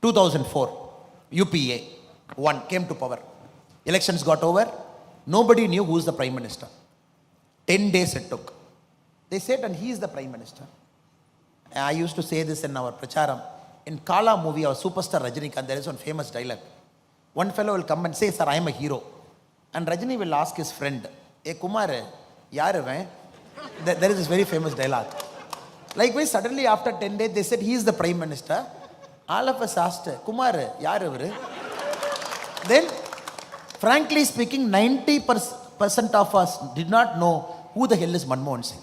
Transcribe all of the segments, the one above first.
2004, UPA won, came to power. Elections got over. Nobody knew who is the Prime Minister. 10 days it took. They said, and he is the Prime Minister. I used to say this in our pracharam. In Kala movie, our superstar Rajinikanth, there is one famous dialogue. One fellow will come and say, sir, I am a hero. And Rajini will ask his friend, hey Kumar, yaar hai? There is this very famous dialogue. Likewise, suddenly after 10 days, they said, he is the Prime Minister. All of us asked, Kumar, yaar hai? Then, frankly speaking, 90% of us did not know who the hell is Manmohan Singh.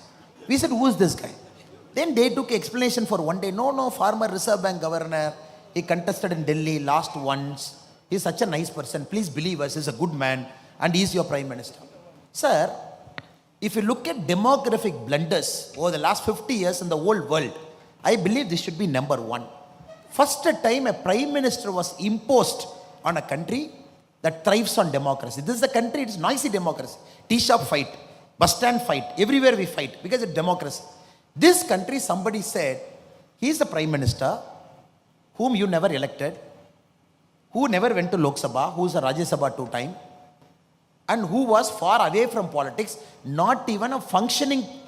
We said, who is this guy? Then they took explanation for one day. No, former Reserve Bank governor. He contested in Delhi, lost once. He's such a nice person. Please believe us, he's a good man. And he's your Prime Minister. Sir, if you look at demographic blunders over the last 50 years in the whole world, I believe this should be number one. First time a Prime Minister was imposed on a country that thrives on democracy. This is a country, it's noisy democracy. Tea shop fight, bus stand fight, everywhere we fight because it's democracy. This country, somebody said, he is the Prime Minister whom you never elected, who never went to Lok Sabha, who is a Rajya Sabha 2 times, and who was far away from politics, not even a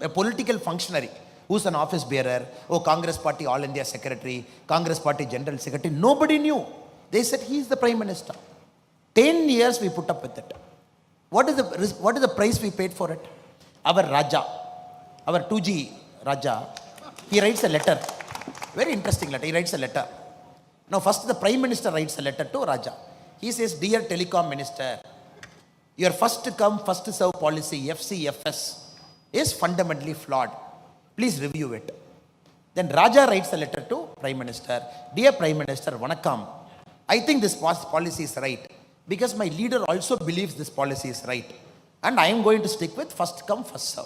political functionary, who's an office bearer, Congress Party All India Secretary, Congress Party General Secretary. Nobody knew. They said he is the Prime Minister. 10 years we put up with it. What is the price we paid for it? Our Raja, our 2G Raja, he writes a letter. Very interesting letter. He writes a letter. Now first the Prime Minister writes a letter to Raja. He says, Dear Telecom Minister, your first come, first serve policy, FCFS, is fundamentally flawed. Please review it. Then Raja writes a letter to Prime Minister. Dear Prime Minister, Vanakkam, I think this policy is right because my leader also believes this policy is right. And I am going to stick with first come, first serve.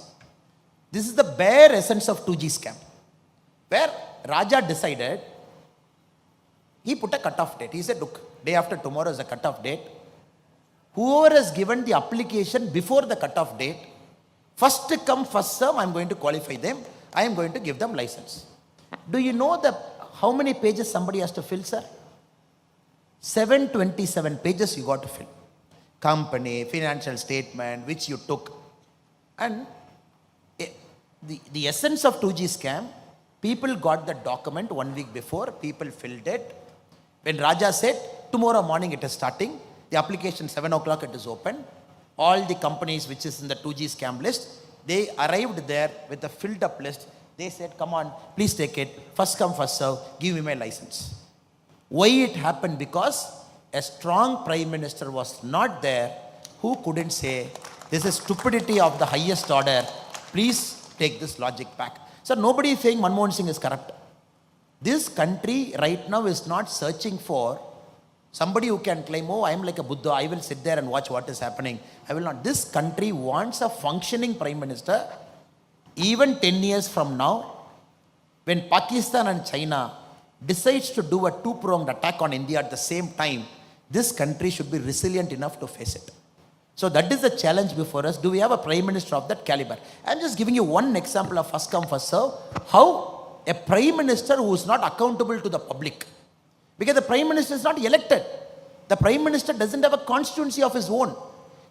This is the bare essence of 2G scam. Where Raja decided, he put a cut-off date. He said, look, day after tomorrow is a cut-off date. Whoever has given the application before the cut-off date, first come, first serve, I am going to qualify them. I am going to give them license. Do you know how many pages somebody has to fill, sir? 727 pages you got to fill. Company, financial statement, which you took. And the essence of 2G scam, people got the document 1 week before, people filled it. When Raja said, tomorrow morning it is starting, the application 7 o'clock it is open. All the companies which is in the 2G scam list, they arrived there with a filled up list. They said, come on, please take it. First come, first serve. Give me my license. Why it happened? Because a strong Prime Minister was not there who couldn't say, this is stupidity of the highest order. Please take this logic back. So nobody is saying Manmohan Singh is corrupt. This country right now is not searching for somebody who can claim, I am like a Buddha, I will sit there and watch what is happening. I will not. This country wants a functioning Prime Minister. Even 10 years from now, when Pakistan and China decides to do a two-pronged attack on India at the same time, this country should be resilient enough to face it. So that is the challenge before us. Do we have a Prime Minister of that caliber? I am just giving you one example of first come, first serve. How a Prime Minister who is not accountable to the public, because the Prime Minister is not elected. The Prime Minister doesn't have a constituency of his own.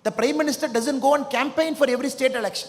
The Prime Minister doesn't go on campaign for every state election.